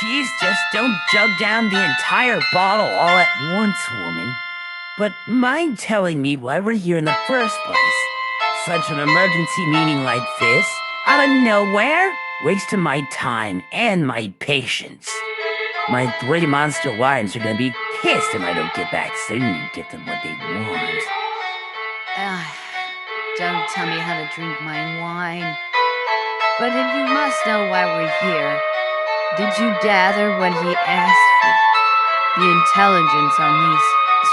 Jeez, just don't jug down the entire bottle all at once, woman. But mind telling me why we're here in the first place? Such an emergency meeting like this, out of nowhere, wasting my time and my patience. My 3 monster lions are gonna be pissed if I don't get back soon and get them what they want. Don't tell me how to drink my wine. But if you must know why we're here, did you gather what he asked for? The intelligence on these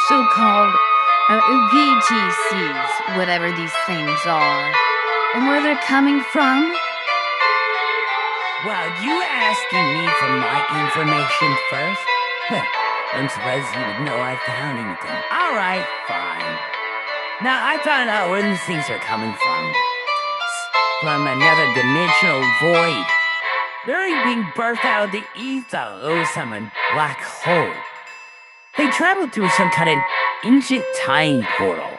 so-called PTCs, whatever these things are, and where they're coming from? Well, you asking me for my information first? I'm surprised you would know I found anything. Alright, fine. Now, I found out where these things are coming from. From another dimensional void. They're being birthed out of the ether of some black hole. They traveled through some kind of ancient time portal.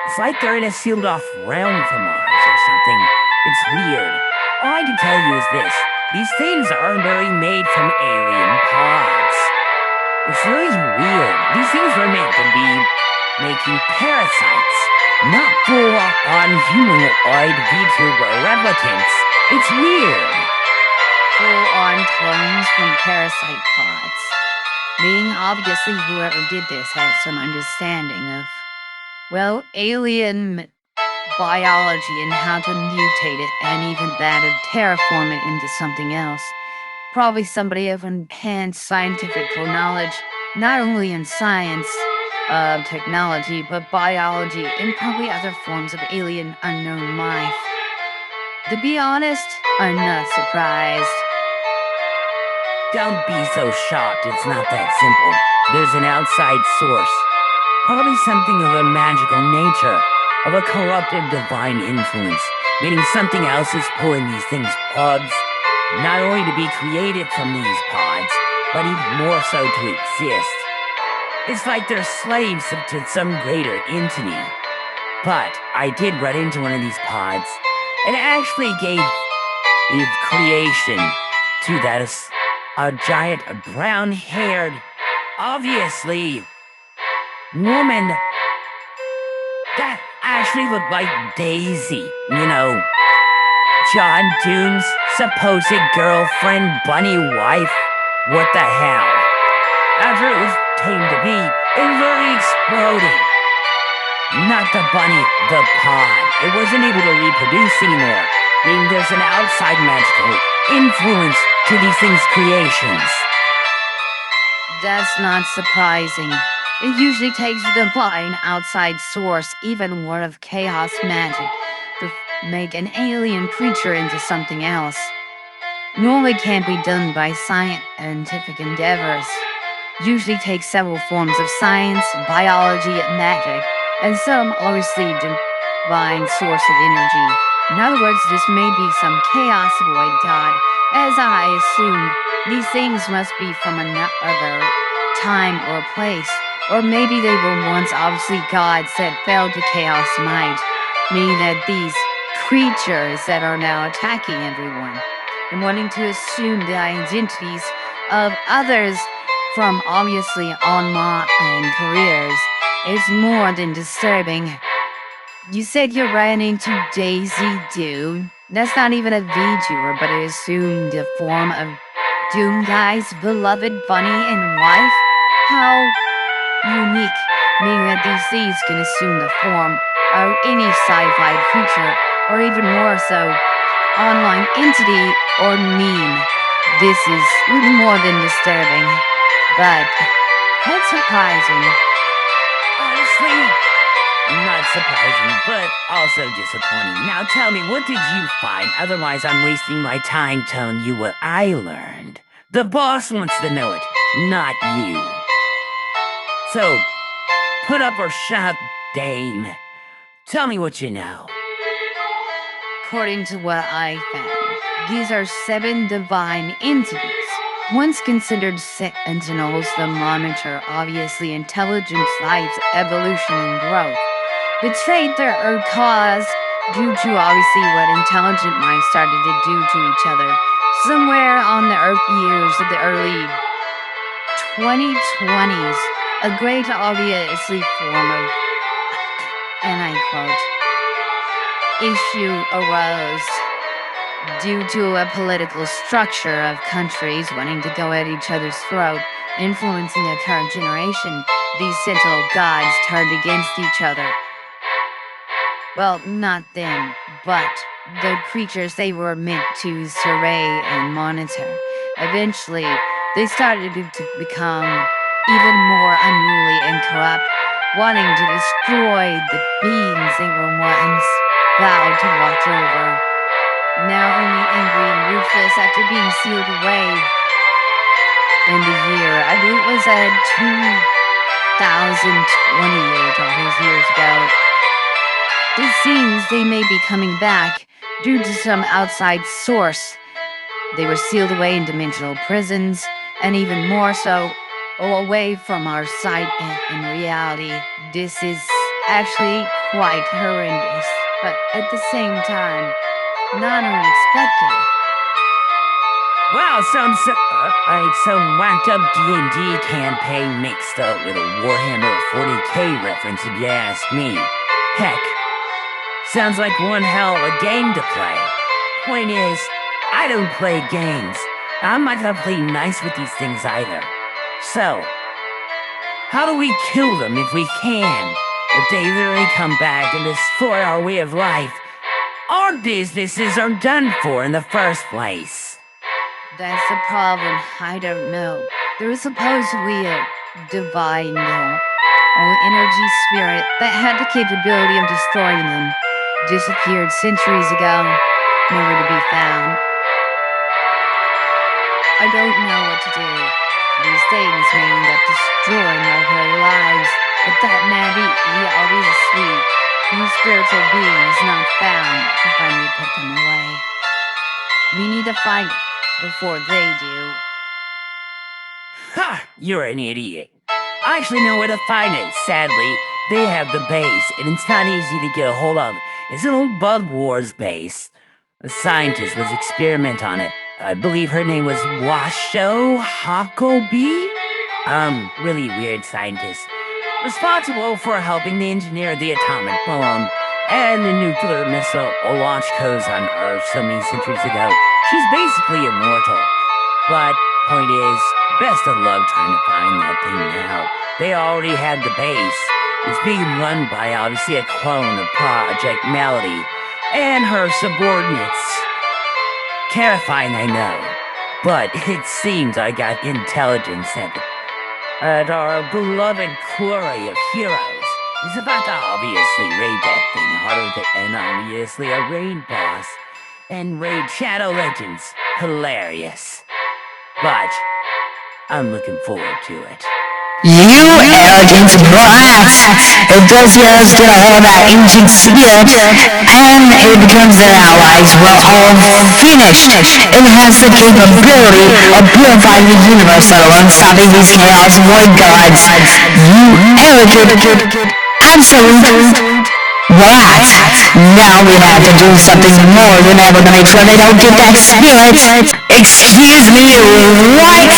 It's like they're in a sealed-off realm from Mars or something. It's weird. All I can tell you is this. These things are really made from alien pods. It's really weird. These things were meant to be making parasites, not full-on humanoid VTuber replicants. It's weird. Full-on clones from parasite pods. Meaning, obviously, whoever did this had some understanding of, well, alien biology and how to mutate it, and even that of terraform it into something else. Probably somebody of enhanced scientific knowledge, not only in science, technology, but biology, and probably other forms of alien unknown life. To be honest, I'm not surprised. Don't be so shocked, it's not that simple. There's an outside source. Probably something of a magical nature, of a corruptive divine influence, meaning something else is pulling these things' pods, not only to be created from these pods, but even more so to exist. It's like they're slaves to some greater entity. But I did run into one of these pods, and it actually gave creation to that a giant brown-haired, obviously, woman that actually looked like Daisy, you know, John Doone's supposed girlfriend, bunny wife. What the hell? After it came to be, it literally exploded. Not the bunny, the pod. It wasn't able to reproduce anymore, meaning there's an outside magical influence to these things' creations. That's not surprising. It usually takes a divine outside source, even word of chaos magic, to make an alien creature into something else. Normally can't be done by scientific endeavors. Usually takes several forms of science, biology, and magic, and some obviously divine source of energy. In other words, this may be some chaos void god, as I assumed these things must be from another time or place. Or maybe they were once obviously gods that fell to chaos might, meaning that these creatures that are now attacking everyone and wanting to assume the identities of others from obviously online careers is more than disturbing. You said you ran into Daisy Doom. That's not even a VTuber, but I assumed the form of Doom Guy's beloved bunny and wife? How unique, meaning that these thieves can assume the form of any sci-fi creature, or even more so, online entity or meme. This is more than disturbing, but quite surprising. Honestly, not surprising, but also disappointing. Now tell me, what did you find? Otherwise, I'm wasting my time telling you what I learned. The boss wants to know it, not you. So, put up or shut up, Dame. Tell me what you know. According to what I found, these are 7 divine entities. Once considered sentinels, the monitor obviously intelligence, life, evolution, and growth. Betrayed their cause due to obviously what intelligent minds started to do to each other Somewhere on the Earth years of the early 2020s, a great obviously form of, and I quote, issue arose due to a political structure of countries wanting to go at each other's throat, influencing the current generation. These sentinel gods turned against each other. Well, not them, but the creatures they were meant to survey and monitor. Eventually, they started to become even more unruly and corrupt, wanting to destroy the beings they were once vowed to watch over. Now only angry and ruthless after being sealed away in the year, I believe it was 2028, all those years ago. It seems they may be coming back due to some outside source. They were sealed away in dimensional prisons, and even more so, away from our sight in reality. This is actually quite horrendous, but at the same time, not unexpected. Wow, sounds like some whacked up D&D campaign mixed up with a Warhammer 40k reference if you ask me. Heck, sounds like one hell of a game to play. Point is, I don't play games. I'm not gonna play nice with these things either. So, how do we kill them if we can? If they literally come back and destroy our way of life, our businesses are done for in the first place. That's the problem. I don't know. There is supposedly a divine will, or energy spirit that had the capability of destroying them. Disappeared centuries ago, never to be found. I don't know what to do. These things may end up destroying our very lives, but that may be always asleep. No spiritual being is not found to finally put them away. We need to find it before they do. Ha! You're an idiot. I actually know where to find it. Sadly, they have the base, and it's not easy to get a hold of. It's an old Bud Wars base. A scientist was experimenting on it. I believe her name was Washo Hakobi? Really weird scientist. Responsible for helping to engineer the atomic bomb and the nuclear missile launch codes on Earth so many centuries ago. She's basically immortal. But, point is, best of luck trying to find that thing now. They already had the base. It's being run by, obviously, a clone of Project Melody and her subordinates. Terrifying, I know. But it seems I got intelligence at our beloved quarry of heroes is about to obviously raid that thing harder than obviously a raid boss and raid Shadow Legends. Hilarious. But I'm looking forward to it. You arrogant brat! It does just get a hold of that ancient spirit, and it becomes their allies. We're all finished. It has the capability of purifying the universe, let alone stopping these chaos void gods. You arrogant, absolute brat! Now we have to do something more than ever to make sure they don't get that spirit. Excuse me, what?